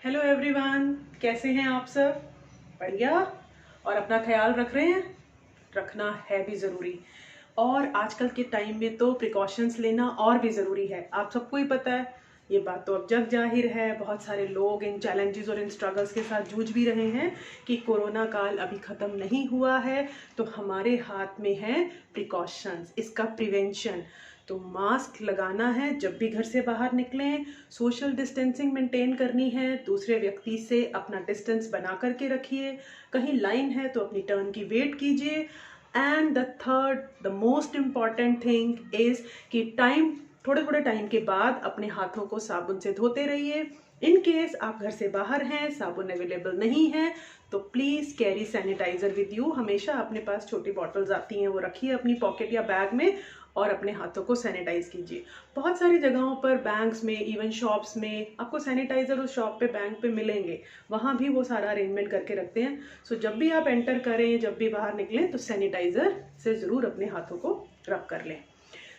Hello everyone, कैसे हैं आप सब? बढ़िया। और अपना ख्याल रख रहे हैं? रखना है भी ज़रूरी। और आजकल के टाइम में तो प्रिकॉशंस लेना और भी ज़रूरी है। आप सबको ही पता है, ये बात तो अब जग जाहिर है। बहुत सारे लोग इन चैलेंजेस और इन स्ट्रगल्स के साथ जूझ भी रहे हैं कि कोरोना काल अभी ख़त्म नहीं हुआ है। तो हमारे हाथ में है प्रिकॉशंस, इसका प्रिवेंशन। तो मास्क लगाना है जब भी घर से बाहर निकलें, सोशल डिस्टेंसिंग मेंटेन करनी है, दूसरे व्यक्ति से अपना डिस्टेंस बना करके रखिए, कहीं लाइन है तो अपनी टर्न की वेट कीजिए। And the third, the most important thing is कि थोड़े थोड़े टाइम के बाद अपने हाथों को साबुन से धोते रहिए। इन केस आप घर से बाहर हैं, साबुन अवेलेबल नहीं है, तो please carry sanitiser with you. हमेशा अपने पास छोटी बॉटल्स आती हैं, वो रखिए अपनी पॉकेट या बैग में और अपने हाथों को सैनिटाइज कीजिए। बहुत सारी जगहों पर, बैंक्स में, इवन शॉप्स में आपको सैनिटाइज़र उस शॉप पे, बैंक पे मिलेंगे। वहाँ भी वो सारा अरेंजमेंट करके रखते हैं। सो जब भी आप एंटर करें, जब भी बाहर निकलें, तो सैनिटाइज़र से ज़रूर अपने हाथों को रब कर लें।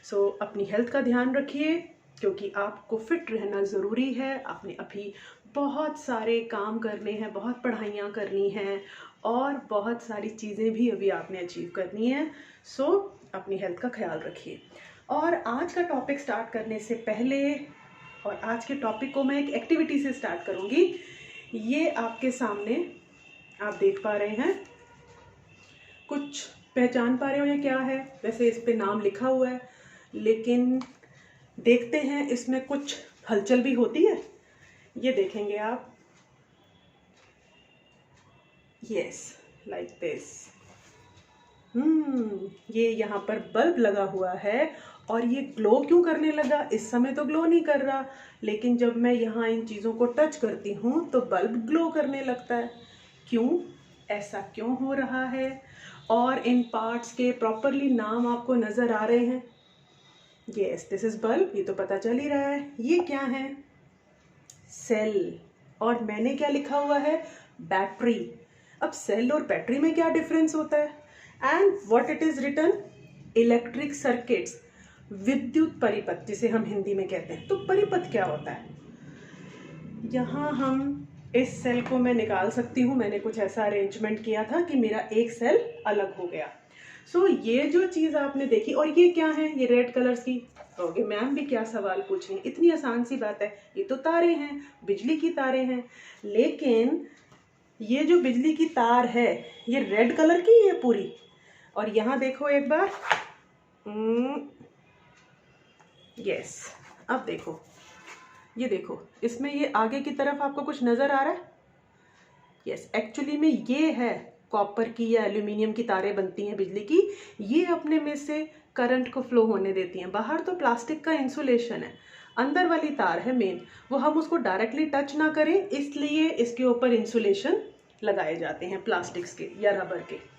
सो अपनी हेल्थ का ध्यान रखिए, क्योंकि आपको फिट रहना ज़रूरी है। आपने अभी बहुत सारे काम करने हैं, बहुत पढ़ाइयाँ करनी हैं और बहुत सारी चीज़ें भी अभी आपने अचीव करनी है। सो अपनी हेल्थ का ख्याल रखिए। और आज का टॉपिक स्टार्ट करने से पहले, और आज के टॉपिक को मैं एक एक्टिविटी से स्टार्ट करूँगी। ये आपके सामने आप देख पा रहे हैं, कुछ पहचान पा रहे हो ये क्या है? वैसे इस पे नाम लिखा हुआ है, लेकिन देखते हैं इसमें कुछ हलचल भी होती है। ये देखेंगे आप, यस, लाइक दिस। ये यहाँ पर बल्ब लगा हुआ है। और ये ग्लो क्यों करने लगा? इस समय तो ग्लो नहीं कर रहा, लेकिन जब मैं यहाँ इन चीज़ों को टच करती हूँ तो बल्ब ग्लो करने लगता है। क्यों? ऐसा क्यों हो रहा है? और इन पार्ट्स के प्रॉपरली नाम आपको नज़र आ रहे हैं? Yes, this is bulb. ये तो पता चल ही रहा है। ये क्या है? सेल। और मैंने क्या लिखा हुआ है? बैटरी। अब सेल और बैटरी में क्या डिफरेंस होता है? And what it is written? Electric circuits, विद्युत परिपथ जिसे हम हिंदी में कहते हैं। तो परिपथ क्या होता है? यहाँ हम इस सेल को मैं निकाल सकती हूँ। मैंने कुछ ऐसा अरेंजमेंट किया था कि मेरा एक सेल अलग हो गया। सो ये जो चीज़ आपने देखी, और ये क्या है? ये रेड कलर्स की। कहोगे मैम भी क्या सवाल पूछ रही हैं, इतनी आसान सी बात है। ये तो तारे हैं, बिजली की तारे हैं। लेकिन ये जो बिजली की तार है, ये रेड कलर की है पूरी। और यहाँ देखो एक बार, यस, अब देखो, ये देखो, इसमें ये आगे की तरफ आपको कुछ नज़र आ रहा है? यस, एक्चुअली में ये है कॉपर की या एल्यूमिनियम की तारें बनती हैं बिजली की। ये अपने में से करंट को फ्लो होने देती हैं। बाहर तो प्लास्टिक का इंसुलेशन है, अंदर वाली तार है मेन, वो हम उसको डायरेक्टली टच ना करें, इसलिए इसके ऊपर इंसुलेशन लगाए जाते हैं प्लास्टिक्स के या रबर के।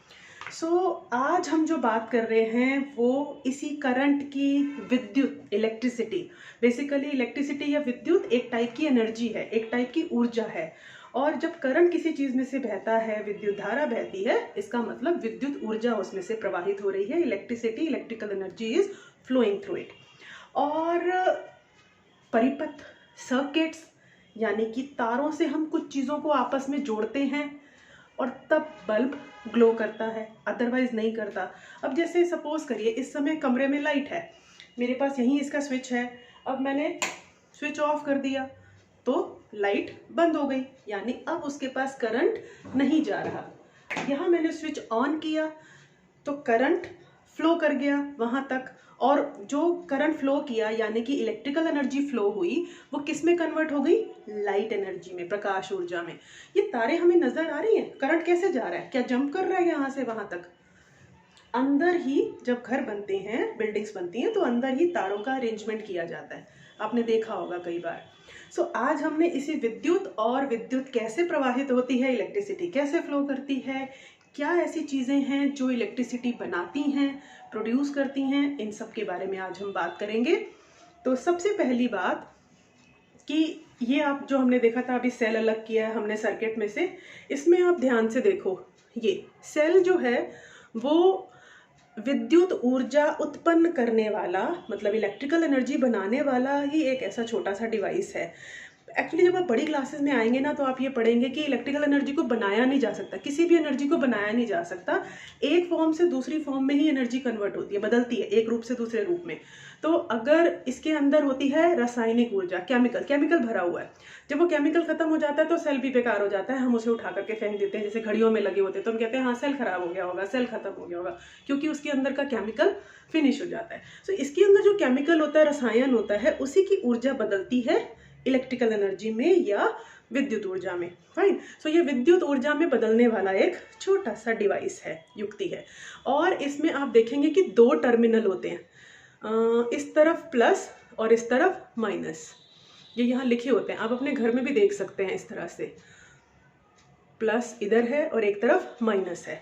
आज हम जो बात कर रहे हैं वो इसी करंट की, विद्युत, इलेक्ट्रिसिटी। बेसिकली इलेक्ट्रिसिटी या विद्युत एक टाइप की एनर्जी है, एक टाइप की ऊर्जा है। और जब करंट किसी चीज़ में से बहता है, विद्युत धारा बहती है, इसका मतलब विद्युत ऊर्जा उसमें से प्रवाहित हो रही है। Electricity, electrical energy is flowing through it. और परिपथ, सर्किट्स, यानी कि तारों से हम कुछ चीज़ों को आपस में जोड़ते हैं और तब बल्ब ग्लो करता है, अदरवाइज नहीं करता। अब जैसे सपोज करिए इस समय कमरे में लाइट है, मेरे पास यहीं इसका स्विच है। अब मैंने स्विच ऑफ कर दिया तो लाइट बंद हो गई, यानी अब उसके पास करंट नहीं जा रहा। यहाँ मैंने स्विच ऑन किया तो करंट फ्लो कर गया वहाँ तक। और जो करंट फ्लो किया, यानी कि इलेक्ट्रिकल एनर्जी फ्लो हुई, वो किस में कन्वर्ट हो गई? लाइट एनर्जी में, प्रकाश ऊर्जा में। ये तारे हमें नजर आ रही हैं। करंट कैसे जा रहा है? क्या जंप कर रहा है यहाँ से वहाँ तक? अंदर ही जब घर बनते हैं, बिल्डिंग्स बनती हैं, तो अंदर ही तारों का अरेंजमेंट किया जाता है। आपने देखा होगा कई बार। आज हमने इसी विद्युत, और विद्युत कैसे प्रवाहित होती है, इलेक्ट्रिसिटी कैसे फ्लो करती है, क्या ऐसी चीज़ें हैं जो इलेक्ट्रिसिटी बनाती हैं, प्रोड्यूस करती हैं, इन सब के बारे में आज हम बात करेंगे। तो सबसे पहली बात कि ये आप जो हमने देखा था, अभी सेल अलग किया है हमने सर्किट में से, इसमें आप ध्यान से देखो, ये सेल जो है वो विद्युत ऊर्जा उत्पन्न करने वाला, मतलब इलेक्ट्रिकल एनर्जी बनाने वाला ही एक ऐसा छोटा सा डिवाइस है। एक्चुअली जब आप बड़ी क्लासेस में आएंगे ना तो आप ये पढ़ेंगे कि इलेक्ट्रिकल एनर्जी को बनाया नहीं जा सकता, किसी भी एनर्जी को बनाया नहीं जा सकता, एक फॉर्म से दूसरी फॉर्म में ही एनर्जी कन्वर्ट होती है, बदलती है एक रूप से दूसरे रूप में। तो अगर इसके अंदर होती है रासायनिक ऊर्जा, केमिकल भरा हुआ है, जब वो केमिकल खत्म हो जाता है तो सेल भी बेकार हो जाता है, हम उसे उठा करके फेंक देते हैं, जैसे घड़ियों में लगे होते हैं तो हम कहते हैं हाँ सेल खराब हो गया होगा, सेल खत्म हो गया होगा, क्योंकि उसके अंदर का केमिकल फिनिश हो जाता है। सो इसके अंदर जो केमिकल होता है, रसायन होता है, उसी की ऊर्जा बदलती है इलेक्ट्रिकल एनर्जी में या विद्युत ऊर्जा में। फाइन। सो ये विद्युत ऊर्जा में बदलने वाला एक छोटा सा डिवाइस है, युक्ति है। और इसमें आप देखेंगे कि 2 टर्मिनल होते हैं, इस तरफ प्लस और इस तरफ माइनस, ये यहाँ लिखे होते हैं, आप अपने घर में भी देख सकते हैं इस तरह से, प्लस इधर है और एक तरफ माइनस है।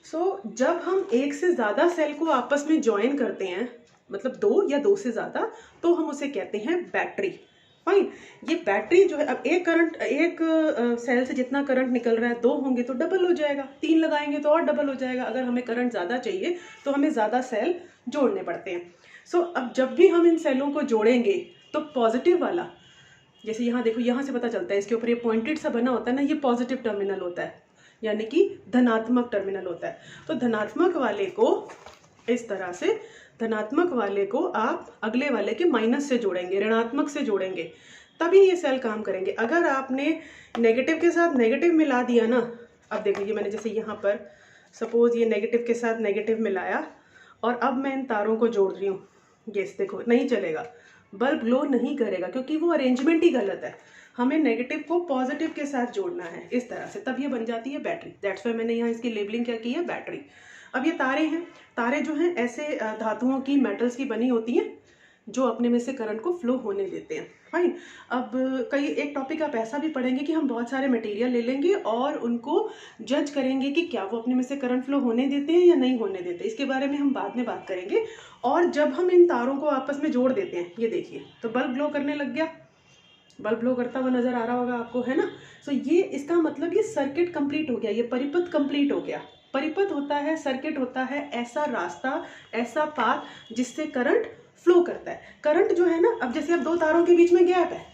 सो जब हम एक से ज़्यादा सेल को आपस में ज्वाइन करते हैं, मतलब 2 या 2 से ज़्यादा, तो हम उसे कहते हैं बैटरी। फाइन। ये बैटरी जो है, अब एक सेल से जितना करंट निकल रहा है, 2 होंगे तो डबल हो जाएगा, 3 लगाएंगे तो और डबल हो जाएगा। अगर हमें करंट ज़्यादा चाहिए तो हमें ज़्यादा सेल जोड़ने पड़ते हैं। सो अब जब भी हम इन सेलों को जोड़ेंगे तो पॉजिटिव वाला, जैसे यहाँ देखो, यहाँ से पता चलता है, इसके ऊपर ये पॉइंटेड सा बना होता है ना, ये पॉजिटिव टर्मिनल होता है, यानी कि धनात्मक टर्मिनल होता है। तो धनात्मक वाले को इस तरह से, धनात्मक वाले को आप अगले वाले के माइनस से जोड़ेंगे, ऋणात्मक से जोड़ेंगे, तभी ये सेल काम करेंगे। अगर आपने नेगेटिव के साथ नेगेटिव मिला दिया ना, अब देखो ये मैंने जैसे यहाँ पर सपोज ये नेगेटिव के साथ नेगेटिव मिलाया और अब मैं इन तारों को जोड़ रही हूँ, ये देखो नहीं चलेगा, बल्ब ग्लो नहीं करेगा, क्योंकि वो अरेंजमेंट ही गलत है। हमें नेगेटिव को पॉजिटिव के साथ जोड़ना है इस तरह से, तब ये बन जाती है बैटरी। दैट्स वाई मैंने यहाँ इसकी लेबलिंग क्या की है, बैटरी। अब ये तारे हैं, तारे जो हैं ऐसे धातुओं की, मेटल्स की बनी होती हैं जो अपने में से करंट को फ्लो होने देते हैं। फाइन। अब कई एक टॉपिक आप ऐसा भी पढ़ेंगे कि हम बहुत सारे मटेरियल ले लेंगे और उनको जज करेंगे कि क्या वो अपने में से करंट फ्लो होने देते हैं या नहीं होने देते, इसके बारे में हम बाद में बात करेंगे। और जब हम इन तारों को आपस में जोड़ देते हैं, ये देखिए, तो बल्ब ग्लो करने लग गया, बल्ब ग्लो करता हुआ नजर आ रहा होगा आपको, है ना। सो ये इसका मतलब ये सर्किट कंप्लीट हो गया, ये परिपथ कंप्लीट हो गया। परिपथ होता है, सर्किट होता है ऐसा रास्ता, ऐसा पाथ जिससे करंट फ्लो करता है। करंट जो है ना, अब जैसे अब 2 तारों के बीच में गैप है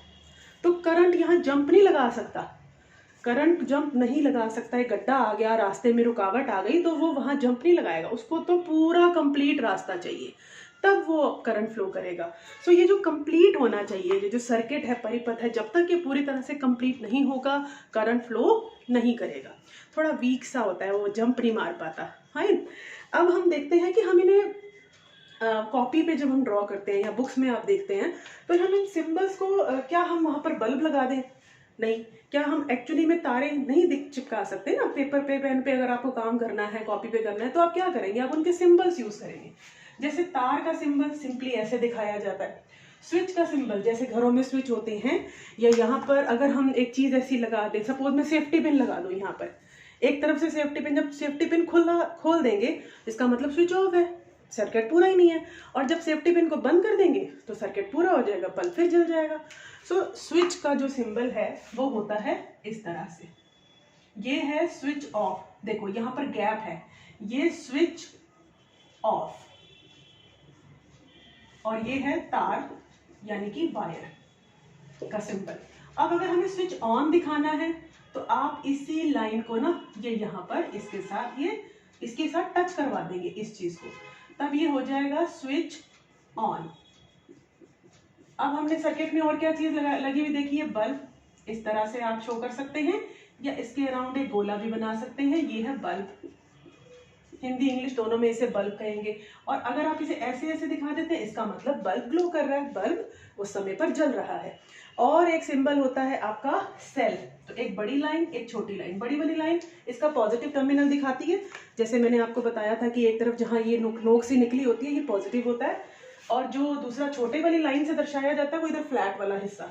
तो करंट यहाँ जंप नहीं लगा सकता, करंट जंप नहीं लगा सकता है। गड्ढा आ गया, रास्ते में रुकावट आ गई तो वो वहां जंप नहीं लगाएगा, उसको तो पूरा कंप्लीट रास्ता चाहिए, तब वो करंट फ्लो करेगा। सो ये जो कंप्लीट होना चाहिए, ये जो सर्किट है, परिपथ है, जब तक ये पूरी तरह से कंप्लीट नहीं होगा करंट फ्लो नहीं करेगा। थोड़ा वीक सा होता है, वो जंप नहीं मार पाता। फाइन। अब हम देखते हैं कि हम इन्हें कॉपी पे जब हम ड्रॉ करते हैं या बुक्स में आप देखते हैं, तो हम इन सिंबल्स को क्या हम वहाँ पर बल्ब लगा दें? नहीं। क्या हम एक्चुअली में तारे नहीं चिपका सकते ना, पेपर पे, पेन पे अगर आपको काम करना है, कॉपी पे करना है, तो आप क्या करेंगे, आप उनके सिंबल्स यूज करेंगे। जैसे तार का सिंबल सिंपली ऐसे दिखाया जाता है, स्विच का सिंबल जैसे घरों में स्विच होते हैं, या यहाँ पर अगर हम एक चीज ऐसी लगा दें, सपोज मैं सेफ्टी पिन लगा दूं यहाँ पर, एक तरफ से सेफ्टी पिन, जब सेफ्टी पिन खोल देंगे इसका मतलब स्विच ऑफ है, सर्किट पूरा ही नहीं है। और जब सेफ्टी पिन को बंद कर देंगे तो सर्किट पूरा हो जाएगा, बल्ब फिर जल जाएगा। सो स्विच का जो सिंबल है वो होता है इस तरह से, ये है स्विच ऑफ, देखो यहाँ पर गैप है, ये स्विच ऑफ, और ये है तार यानी कि वायर का सिंबल। अब अगर हमें स्विच ऑन दिखाना है तो आप इसी लाइन को ना, ये यहाँ पर इसके साथ, ये इसके साथ टच करवा देंगे इस चीज को, तब ये हो जाएगा स्विच ऑन। अब हमने सर्किट में और क्या चीज लगी हुई देखी है, बल्ब। इस तरह से आप शो कर सकते हैं या इसके अराउंड एक गोला भी बना सकते हैं, ये है बल्ब। हिंदी इंग्लिश दोनों में इसे बल्ब कहेंगे। और अगर आप इसे ऐसे ऐसे दिखा देते हैं, इसका मतलब बल्ब ग्लो कर रहा है, बल्ब उस समय पर जल रहा है। और एक सिंबल होता है आपका सेल, तो एक बड़ी लाइन, एक छोटी लाइन। बड़ी वाली लाइन इसका पॉजिटिव टर्मिनल दिखाती है, जैसे मैंने आपको बताया था कि एक तरफ जहां ये नोक से निकली होती है ये पॉजिटिव होता है, और जो दूसरा छोटे वाली लाइन से दर्शाया जाता है वो इधर फ्लैट वाला हिस्सा,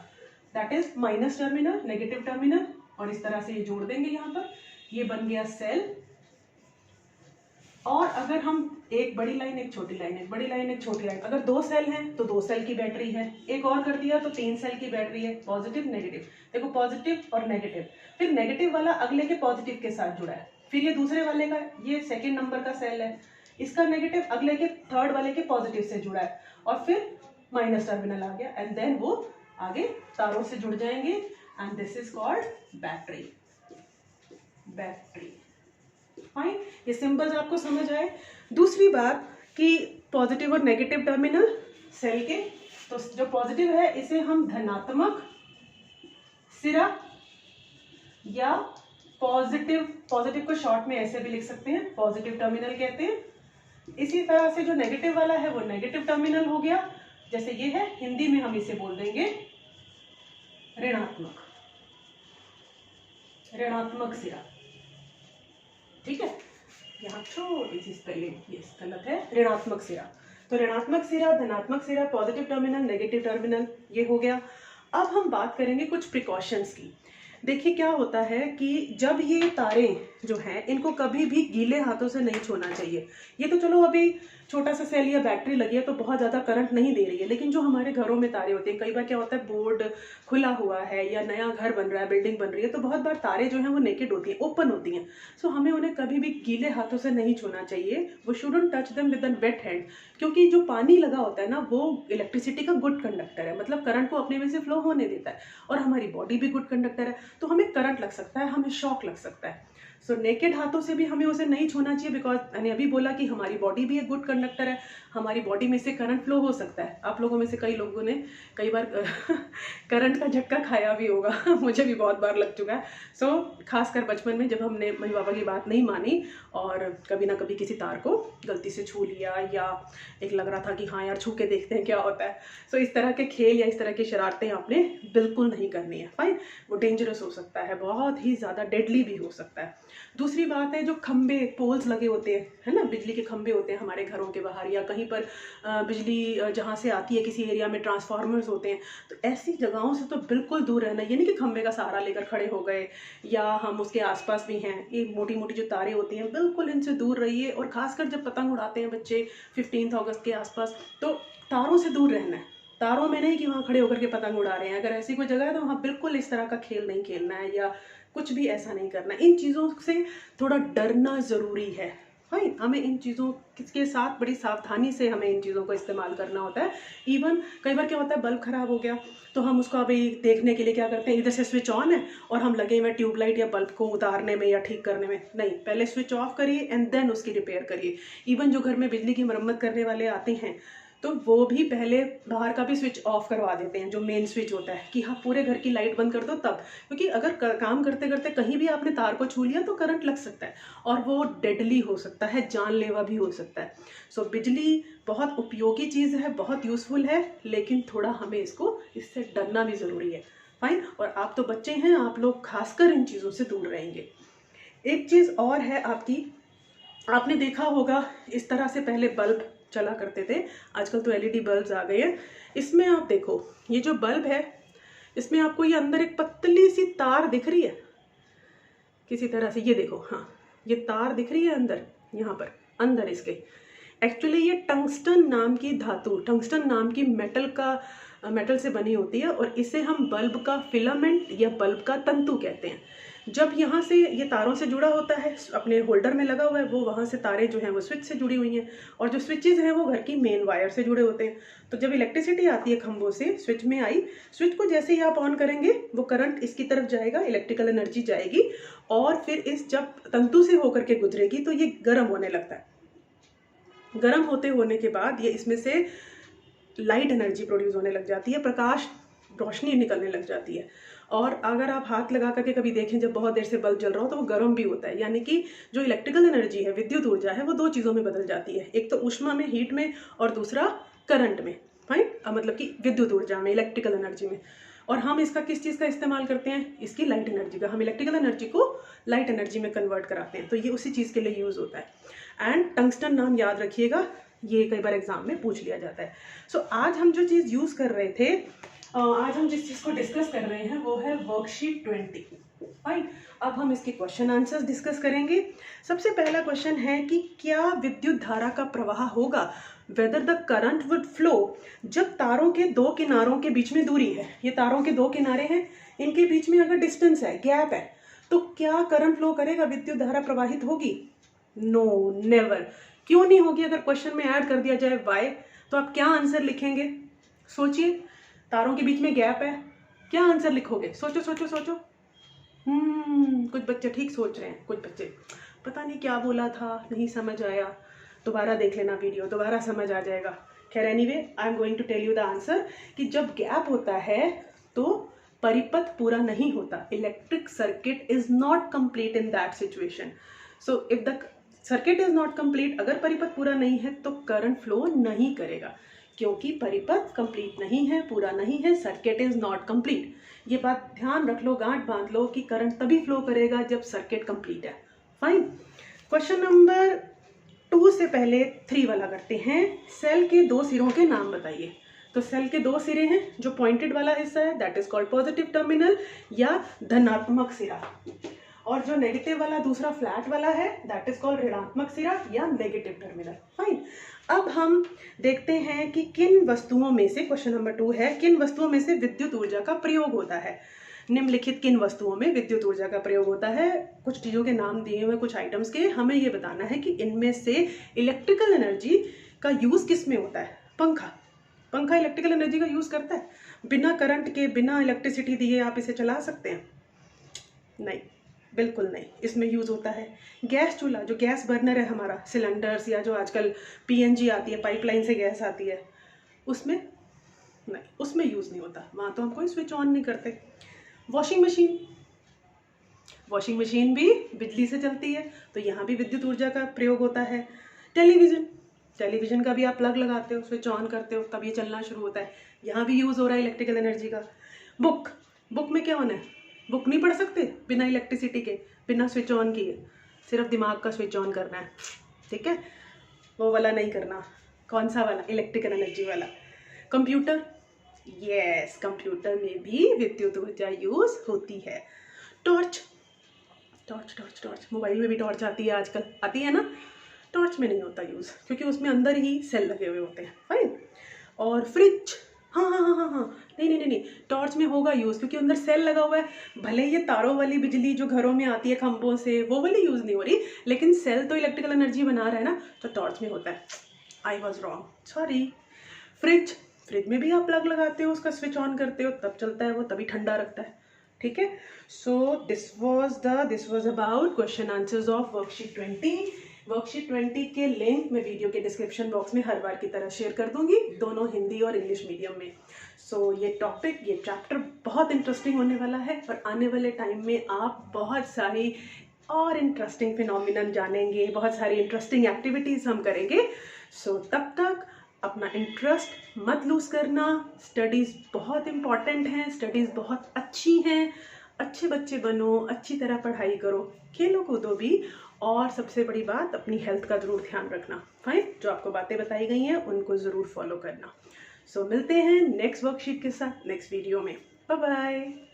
that is minus terminal, negative terminal. और इस तरह से ये जोड़ देंगे यहाँ पर, ये बन गया सेल। और अगर हम एक बड़ी लाइन, एक छोटी लाइन, एक बड़ी लाइन, एक छोटी लाइन, अगर 2 सेल हैं तो 2 सेल की बैटरी है, एक और कर दिया तो 3 सेल की बैटरी है, पॉजिटिव नेगेटिव। देखो पॉजिटिव और नेगेटिव, फिर नेगेटिव वाला अगले के पॉजिटिव के साथ जुड़ा है, फिर ये दूसरे वाले का, ये सेकंड नंबर का सेल है, इसका नेगेटिव अगले के थर्ड वाले के पॉजिटिव से जुड़ा है, और फिर माइनस टर्मिनल आ गया, एंड देन वो आगे तारों से जुड़ जाएंगे and this is called battery. Battery, fine, ये सिंबल्स आपको समझ आए। दूसरी बात कि पॉजिटिव और नेगेटिव टर्मिनल सेल के, तो जो पॉजिटिव है इसे हम धनात्मक सिरा या पॉजिटिव को शॉर्ट में ऐसे भी लिख सकते हैं, पॉजिटिव टर्मिनल कहते हैं। इसी तरह से जो नेगेटिव वाला है वो नेगेटिव टर्मिनल हो गया, जैसे ये है, हिंदी में हम इसे बोल देंगे ऋणात्मक, ऋणात्मक सिरा। ठीक है, यहाँ छोटी सी स्पेलिंग ये गलत है, ऋणात्मक सिरा। तो ऋणात्मक सिरा, धनात्मक सिरा, पॉजिटिव टर्मिनल, नेगेटिव टर्मिनल, ये हो गया। अब हम बात करेंगे कुछ प्रिकॉशंस की। देखिए क्या होता है कि जब ये तारें जो हैं इनको कभी भी गीले हाथों से नहीं छूना चाहिए। ये तो चलो अभी छोटा सा सेल या बैटरी लगी है तो बहुत ज़्यादा करंट नहीं दे रही है, लेकिन जो हमारे घरों में तारे होते हैं, कई बार क्या होता है बोर्ड खुला हुआ है या नया घर बन रहा है, बिल्डिंग बन रही है, तो बहुत बार तारे जो हैं वो नेकेड होती हैं, ओपन होती हैं। सो हमें उन्हें कभी भी गीले हाथों से नहीं छूना चाहिए। वो shouldn't touch them with an wet hand, क्योंकि जो पानी लगा होता है ना वो इलेक्ट्रिसिटी का गुड कंडक्टर है, मतलब करंट को अपने में से फ्लो होने देता है, और हमारी बॉडी भी गुड कंडक्टर है, तो हमें करंट लग सकता है, हमें शॉक लग सकता है। सो नेकेड हाथों से भी हमें उसे नहीं छूना चाहिए, बिकॉज मैंने अभी बोला कि हमारी बॉडी भी एक गुड कंडक्टर है, हमारी बॉडी में से करंट फ्लो हो सकता है। आप लोगों में से कई लोगों ने कई बार करंट का झटका खाया भी होगा मुझे भी बहुत बार लग चुका है। सो खासकर बचपन में जब हमने मम्मी पापा की बात नहीं मानी और कभी ना कभी किसी तार को गलती से छू लिया, या एक लग रहा था कि हाँ यार छू के देखते हैं क्या होता है। सो इस तरह के खेल या इस तरह की शरारतें आपने बिल्कुल नहीं करनी है, फाइन। वो डेंजरस हो सकता है, बहुत ही ज़्यादा डेडली भी हो सकता है। दूसरी बात है जो खंबे पोल्स लगे होते हैं, है ना, बिजली के खंबे होते हैं हमारे घरों के बाहर, या कहीं पर बिजली जहाँ से आती है किसी एरिया में ट्रांसफार्मर्स होते हैं, तो ऐसी जगहों से तो बिल्कुल दूर रहना। ये नहीं कि खंबे का सहारा लेकर खड़े हो गए या हम उसके आसपास भी हैं, ये मोटी मोटी जो तारें होती हैं बिल्कुल इनसे दूर रहिए। और खासकर जब पतंग उड़ाते हैं बच्चे 15 अगस्त के आसपास, तो तारों से दूर रहना है। तारों में नहीं कि वहाँ खड़े होकर के पतंग उड़ा रहे हैं, अगर ऐसी कोई जगह है तो वहाँ बिल्कुल इस तरह का खेल नहीं खेलना है या कुछ भी ऐसा नहीं करना। इन चीज़ों से थोड़ा डरना ज़रूरी है, भाई। हमें इन चीज़ों के साथ बड़ी सावधानी से हमें इन चीज़ों को इस्तेमाल करना होता है। इवन कई बार क्या होता है बल्ब ख़राब हो गया तो हम उसको अभी देखने के लिए क्या करते हैं, इधर से स्विच ऑन है और हम लगे हुए ट्यूबलाइट या बल्ब को उतारने में या ठीक करने में, नहीं, पहले स्विच ऑफ करिए एंड देन उसकी रिपेयर करिए। इवन जो घर में बिजली की मरम्मत करने वाले आते हैं तो वो भी पहले बाहर का भी स्विच ऑफ करवा देते हैं, जो मेन स्विच होता है, कि हाँ पूरे घर की लाइट बंद कर दो तब, क्योंकि अगर काम करते करते कहीं भी आपने तार को छू लिया तो करंट लग सकता है और वो डेडली हो सकता है, जानलेवा भी हो सकता है। सो बिजली बहुत उपयोगी चीज़ है, बहुत यूज़फुल है, लेकिन थोड़ा हमें इससे डरना भी ज़रूरी है, फाइन। और आप तो बच्चे हैं, आप लोग खासकर इन चीज़ों से दूर रहेंगे। एक चीज़ और है आपकी, आपने देखा होगा इस तरह से पहले बल्ब चला करते थे, आजकल तो एलईडी बल्ब्स आ गए हैं। इसमें आप देखो ये जो बल्ब है इसमें आपको ये अंदर एक पतली सी तार दिख रही है किसी तरह से, ये देखो, हाँ ये तार दिख रही है अंदर, यहाँ पर अंदर इसके। एक्चुअली ये टंगस्टन नाम की धातु, टंगस्टन नाम की मेटल से बनी होती है और इसे हम बल्ब का फिलामेंट या बल्ब का तंतु कहते हैं। जब यहाँ से ये तारों से जुड़ा होता है, अपने होल्डर में लगा हुआ है, वो वहाँ से तारें जो हैं वो स्विच से जुड़ी हुई हैं, और जो स्विचेस हैं वो घर की मेन वायर से जुड़े होते हैं। तो जब इलेक्ट्रिसिटी आती है खंभों से, स्विच में आई, स्विच को जैसे ही आप ऑन करेंगे वो करंट इसकी तरफ जाएगा, इलेक्ट्रिकल एनर्जी जाएगी, और फिर इस जब तंतु से होकर के गुजरेगी तो ये गर्म होने लगता है। गर्म होने के बाद ये इसमें से लाइट एनर्जी प्रोड्यूस होने लग जाती है, प्रकाश रोशनी निकलने लग जाती है। और अगर आप हाथ लगा करके कभी देखें जब बहुत देर से बल्ब जल रहा हो तो वो गर्म भी होता है, यानी कि जो इलेक्ट्रिकल एनर्जी है, विद्युत ऊर्जा है, वो दो चीज़ों में बदल जाती है, एक तो ऊष्मा में, हीट में, और दूसरा करंट में, फाइन, मतलब कि विद्युत ऊर्जा में, इलेक्ट्रिकल एनर्जी में। और हम इसका किस चीज़ का इस्तेमाल करते हैं, इसकी लाइट एनर्जी का, हम इलेक्ट्रिकल एनर्जी को लाइट एनर्जी में कन्वर्ट कराते हैं, तो ये उसी चीज़ के लिए यूज़ होता है। एंड टंगस्टन नाम याद रखिएगा, ये कई बार एग्जाम में पूछ लिया जाता है। सो आज हम जो चीज़ यूज़ कर रहे थे, आज हम जिस चीज़ को डिस्कस कर रहे हैं वो है वर्कशीट 20, फाइन। अब हम इसके क्वेश्चन आंसर्स डिस्कस करेंगे। सबसे पहला क्वेश्चन है कि क्या विद्युत धारा का प्रवाह होगा, whether the current would flow, जब तारों के दो किनारों के बीच में दूरी है, ये तारों के दो किनारे हैं, इनके बीच में अगर डिस्टेंस है, गैप है, तो क्या करंट फ्लो करेगा, विद्युत धारा प्रवाहित होगी? No, never. क्यों नहीं होगी? अगर क्वेश्चन में ऐड कर दिया जाए वाई, तो आप क्या आंसर लिखेंगे? सोचिए, तारों के बीच में गैप है, क्या आंसर लिखोगे? सोचो सोचो सोचो। कुछ बच्चे ठीक सोच रहे हैं, कुछ बच्चे पता नहीं क्या बोला था, नहीं समझ आया। दोबारा देख लेना वीडियो, दोबारा समझ आ जाएगा। खैर anyway, I am going to tell you the answer कि जब गैप होता है तो परिपथ पूरा नहीं होता। Electric circuit is not complete in that situation. So if the circuit is not complete, अगर परिपथ पूरा नहीं है तो करंट फ्लो नहीं करेगा, क्योंकि परिपथ कंप्लीट नहीं है, पूरा नहीं है, सर्किट इज नॉट कंप्लीट। ये बात ध्यान रख लो, गांठ बांध लो कि करंट तभी फ्लो करेगा जब सर्किट कंप्लीट है। फाइन। क्वेश्चन नंबर 2 से पहले 3 वाला करते हैं। सेल के 2 सिरों के नाम बताइए। तो सेल के 2 सिरे हैं, जो पॉइंटेड वाला हिस्सा है that is called positive terminal या धनात्मक सिरा, और जो नेगेटिव वाला दूसरा फ्लैट वाला है दैट इज कॉल्ड ऋणात्मक सिरा या नेगेटिव टर्मिनल। फाइन। अब हम देखते हैं कि किन वस्तुओं में से, क्वेश्चन नंबर 2 है, किन वस्तुओं में से विद्युत ऊर्जा का प्रयोग होता है। निम्नलिखित किन वस्तुओं में विद्युत ऊर्जा का प्रयोग होता है। कुछ चीज़ों के नाम दिए हुए, कुछ आइटम्स के, हमें ये बताना है कि इनमें से इलेक्ट्रिकल एनर्जी का यूज़ किस में होता है। पंखा इलेक्ट्रिकल एनर्जी का यूज़ करता है? बिना करंट के, बिना इलेक्ट्रिसिटी दिए आप इसे चला सकते हैं? नहीं, बिल्कुल नहीं। इसमें यूज़ होता है गैस चूल्हा, जो गैस बर्नर है हमारा, सिलेंडर्स, या जो आजकल PNG आती है, पाइपलाइन से गैस आती है, उसमें नहीं, उसमें यूज़ नहीं होता। वहाँ तो हम कोई स्विच ऑन नहीं करते। वॉशिंग मशीन भी बिजली से चलती है, तो यहाँ भी विद्युत ऊर्जा का प्रयोग होता है। टेलीविज़न का भी आप प्लग लगाते हो, स्विच ऑन करते हो, तब ये चलना शुरू होता है, यहाँ भी यूज़ हो रहा है इलेक्ट्रिकल एनर्जी का। बुक में क्या होना है? बुक नहीं पढ़ सकते बिना इलेक्ट्रिसिटी के, बिना स्विच ऑन किए, सिर्फ दिमाग का स्विच ऑन करना है, ठीक है? वो वाला नहीं करना। कौन सा वाला? इलेक्ट्रिकल एनर्जी वाला। कंप्यूटर, यस, कंप्यूटर में भी विद्युत ऊर्जा यूज होती है। टॉर्च, मोबाइल में भी टॉर्च आती है आजकल, आती है ना? टॉर्च में नहीं होता यूज़, क्योंकि उसमें अंदर ही सेल लगे हुए होते हैं। फाइन। और फ्रिज, हाँ, नहीं, टॉर्च में होगा यूज़, क्योंकि अंदर सेल लगा हुआ है। भले ये तारों वाली बिजली जो घरों में आती है खंभों से, वो वाली यूज़ नहीं हो रही, लेकिन सेल तो इलेक्ट्रिकल एनर्जी बना रहा है ना, तो टॉर्च में होता है। I was wrong, sorry. Fridge में भी आप प्लग लगाते हो, उसका स्विच ऑन करते हो, तब चलता है वो, तभी ठंडा रखता है, ठीक है? So this was about question answers of worksheet 20। Worksheet 20 के लिंक मैं वीडियो के डिस्क्रिप्शन बॉक्स में हर बार की तरह शेयर कर दूंगी, दोनों हिंदी और इंग्लिश मीडियम में। सो ये चैप्टर बहुत इंटरेस्टिंग होने वाला है, और आने वाले टाइम में आप बहुत सारी और इंटरेस्टिंग फिनोमिनन जानेंगे, बहुत सारी इंटरेस्टिंग एक्टिविटीज़ हम करेंगे। सो तब तक अपना इंटरेस्ट मत लूज करना। स्टडीज़ बहुत इम्पॉर्टेंट हैं, स्टडीज़ बहुत अच्छी हैं, अच्छे बच्चे बनो, अच्छी तरह पढ़ाई करो, खेलो कूदो भी, और सबसे बड़ी बात, अपनी हेल्थ का ज़रूर ध्यान रखना। फाइन। जो आपको बातें बताई गई हैं उनको ज़रूर फॉलो करना। सो मिलते हैं नेक्स्ट वर्कशीट के साथ नेक्स्ट वीडियो में। Bye bye.